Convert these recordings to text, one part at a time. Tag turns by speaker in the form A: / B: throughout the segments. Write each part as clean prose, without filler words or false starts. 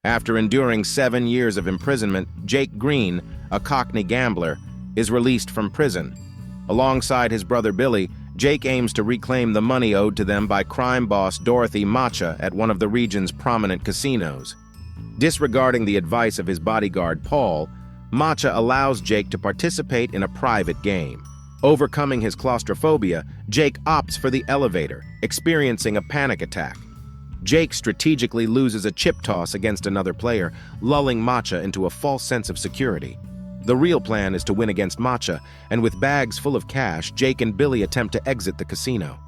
A: After enduring 7 years of imprisonment, Jake Green, a Cockney gambler, is released from prison. Alongside his brother Billy, Jake aims to reclaim the money owed to them by crime boss Dorothy Macha at one of the region's prominent casinos. Disregarding the advice of his bodyguard Paul, Macha allows Jake to participate in a private game. Overcoming his claustrophobia, Jake opts for the elevator, experiencing a panic attack. Jake strategically loses a chip toss against another player, lulling Macha into a false sense of security. The real plan is to win against Macha, and with bags full of cash, Jake and Billy attempt to exit the casino.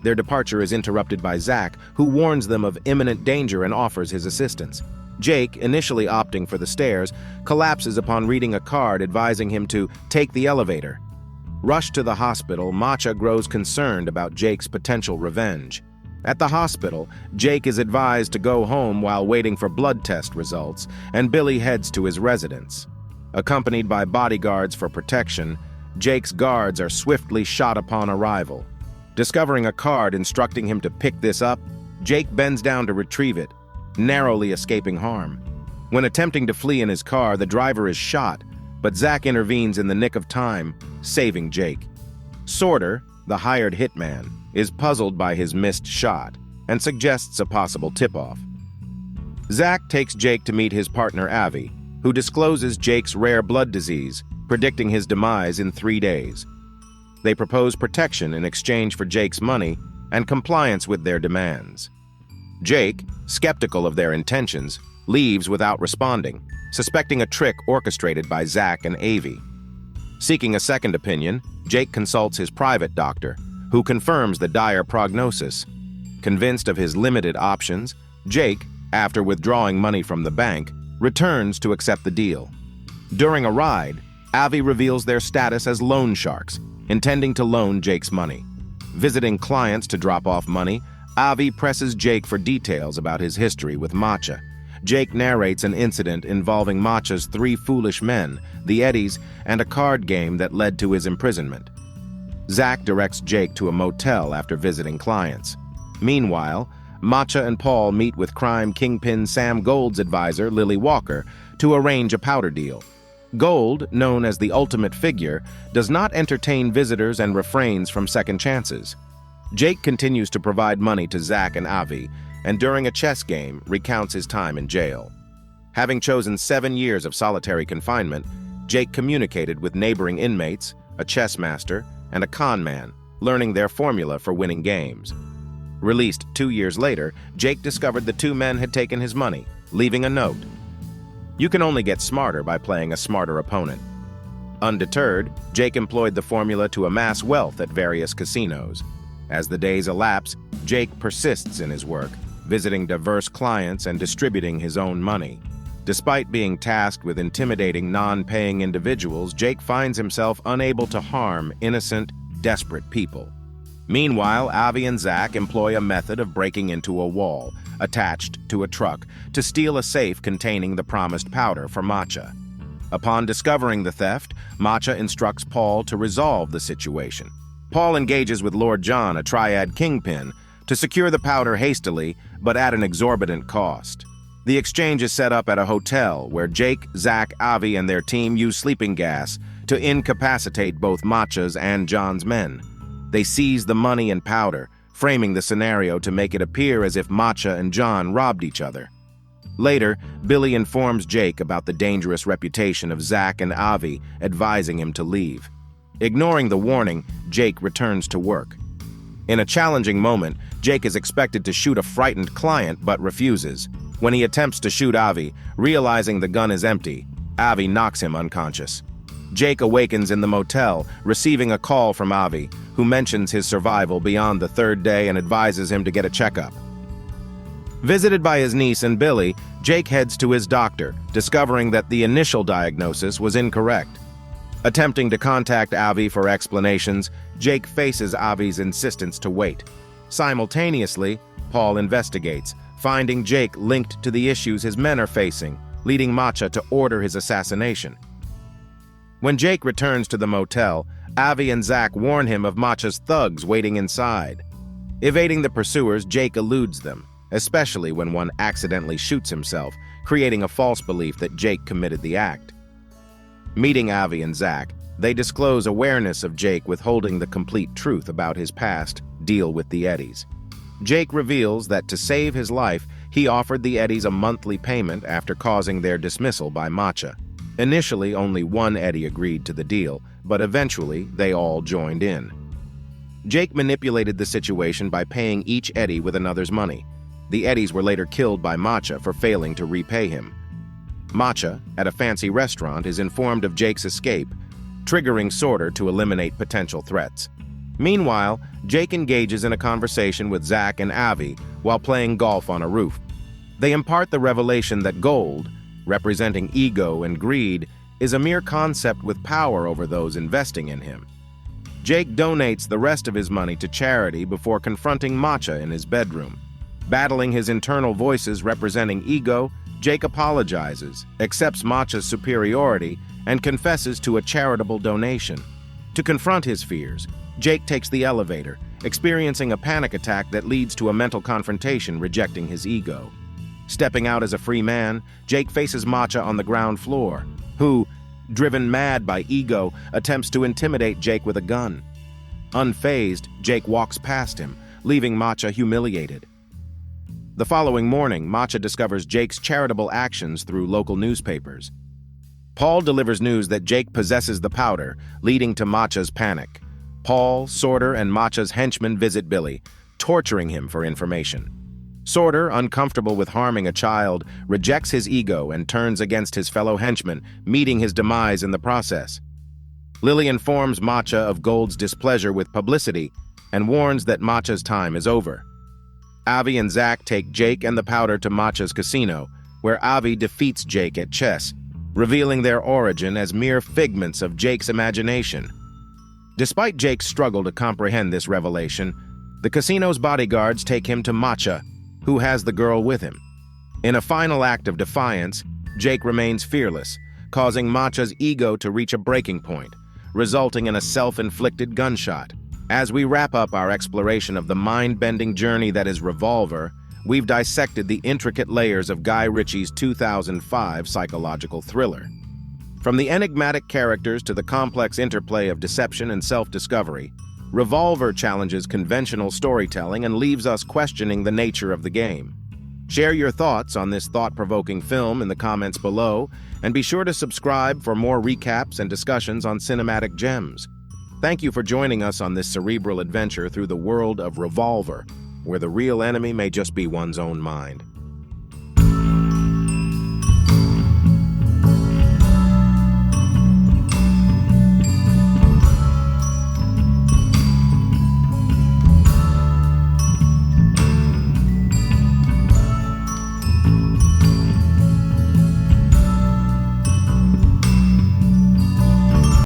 A: Their departure is interrupted by Zach, who warns them of imminent danger and offers his assistance. Jake, initially opting for the stairs, collapses upon reading a card advising him to take the elevator. Rushed to the hospital, Macha grows concerned about Jake's potential revenge. At the hospital, Jake is advised to go home while waiting for blood test results, and Billy heads to his residence. Accompanied by bodyguards for protection, Jake's guards are swiftly shot upon arrival. Discovering a card instructing him to pick this up, Jake bends down to retrieve it, narrowly escaping harm. When attempting to flee in his car, the driver is shot, but Zach intervenes in the nick of time, saving Jake. Sorter, the hired hitman, is puzzled by his missed shot and suggests a possible tip-off. Zach takes Jake to meet his partner Avi, who discloses Jake's rare blood disease, predicting his demise in 3 days. They propose protection in exchange for Jake's money and compliance with their demands. Jake, skeptical of their intentions, leaves without responding, suspecting a trick orchestrated by Zach and Avi. Seeking a second opinion, Jake consults his private doctor, who confirms the dire prognosis. Convinced of his limited options, Jake, after withdrawing money from the bank, returns to accept the deal. During a ride, Avi reveals their status as loan sharks, intending to loan Jake's money. Visiting clients to drop off money, Avi presses Jake for details about his history with Macha. Jake narrates an incident involving Macha's 3 foolish men, the Eddies, and a card game that led to his imprisonment. Zach directs Jake to a motel after visiting clients. Meanwhile, Macha and Paul meet with crime kingpin Sam Gold's advisor, Lily Walker, to arrange a powder deal. Gold, known as the ultimate figure, does not entertain visitors and refrains from second chances. Jake continues to provide money to Zach and Avi, and during a chess game, recounts his time in jail. Having chosen 7 years of solitary confinement, Jake communicated with neighboring inmates, a chess master, and a con man, learning their formula for winning games. Released 2 years later, Jake discovered the 2 men had taken his money, leaving a note. You can only get smarter by playing a smarter opponent. Undeterred, Jake employed the formula to amass wealth at various casinos. As the days elapse, Jake persists in his work, visiting diverse clients and distributing his own money. Despite being tasked with intimidating non-paying individuals, Jake finds himself unable to harm innocent, desperate people. Meanwhile, Avi and Zach employ a method of breaking into a wall, attached to a truck, to steal a safe containing the promised powder for Macha. Upon discovering the theft, Macha instructs Paul to resolve the situation. Paul engages with Lord John, a triad kingpin, to secure the powder hastily, but at an exorbitant cost. The exchange is set up at a hotel where Jake, Zach, Avi, and their team use sleeping gas to incapacitate both Macha's and John's men. They seize the money and powder, framing the scenario to make it appear as if Macha and John robbed each other. Later, Billy informs Jake about the dangerous reputation of Zach and Avi, advising him to leave. Ignoring the warning, Jake returns to work. In a challenging moment, Jake is expected to shoot a frightened client but refuses. When he attempts to shoot Avi, realizing the gun is empty, Avi knocks him unconscious. Jake awakens in the motel, receiving a call from Avi, who mentions his survival beyond the 3rd day and advises him to get a checkup. Visited by his niece and Billy, Jake heads to his doctor, discovering that the initial diagnosis was incorrect. Attempting to contact Avi for explanations, Jake faces Avi's insistence to wait. Simultaneously, Paul investigates, finding Jake linked to the issues his men are facing, leading Macha to order his assassination. When Jake returns to the motel, Avi and Zach warn him of Macha's thugs waiting inside. Evading the pursuers, Jake eludes them, especially when one accidentally shoots himself, creating a false belief that Jake committed the act. Meeting Avi and Zach, they disclose awareness of Jake withholding the complete truth about his past deal with the Eddies. Jake reveals that to save his life, he offered the Eddies a monthly payment after causing their dismissal by Macha. Initially, only one Eddie agreed to the deal, but eventually they all joined in. Jake manipulated the situation by paying each Eddie with another's money. The Eddies were later killed by Macha for failing to repay him. Macha, at a fancy restaurant, is informed of Jake's escape, triggering Sorter to eliminate potential threats. Meanwhile, Jake engages in a conversation with Zach and Avi while playing golf on a roof. They impart the revelation that gold, representing ego and greed, is a mere concept with power over those investing in him. Jake donates the rest of his money to charity before confronting Macha in his bedroom. Battling his internal voices representing ego, Jake apologizes, accepts Macha's superiority, and confesses to a charitable donation. To confront his fears, Jake takes the elevator, experiencing a panic attack that leads to a mental confrontation, rejecting his ego. Stepping out as a free man, Jake faces Macha on the ground floor, who, driven mad by ego, attempts to intimidate Jake with a gun. Unfazed, Jake walks past him, leaving Macha humiliated. The following morning, Macha discovers Jake's charitable actions through local newspapers. Paul delivers news that Jake possesses the powder, leading to Macha's panic. Paul, Sorter, and Macha's henchmen visit Billy, torturing him for information. Sorter, uncomfortable with harming a child, rejects his ego and turns against his fellow henchmen, meeting his demise in the process. Lily informs Macha of Gold's displeasure with publicity and warns that Macha's time is over. Avi and Zach take Jake and the powder to Macha's casino, where Avi defeats Jake at chess, revealing their origin as mere figments of Jake's imagination. Despite Jake's struggle to comprehend this revelation, the casino's bodyguards take him to Macha, who has the girl with him. In a final act of defiance, Jake remains fearless, causing Macha's ego to reach a breaking point, resulting in a self-inflicted gunshot. As we wrap up our exploration of the mind-bending journey that is Revolver, we've dissected the intricate layers of Guy Ritchie's 2005 psychological thriller. From the enigmatic characters to the complex interplay of deception and self-discovery, Revolver challenges conventional storytelling and leaves us questioning the nature of the game. Share your thoughts on this thought-provoking film in the comments below, and be sure to subscribe for more recaps and discussions on cinematic gems. Thank you for joining us on this cerebral adventure through the world of Revolver, where the real enemy may just be one's own mind.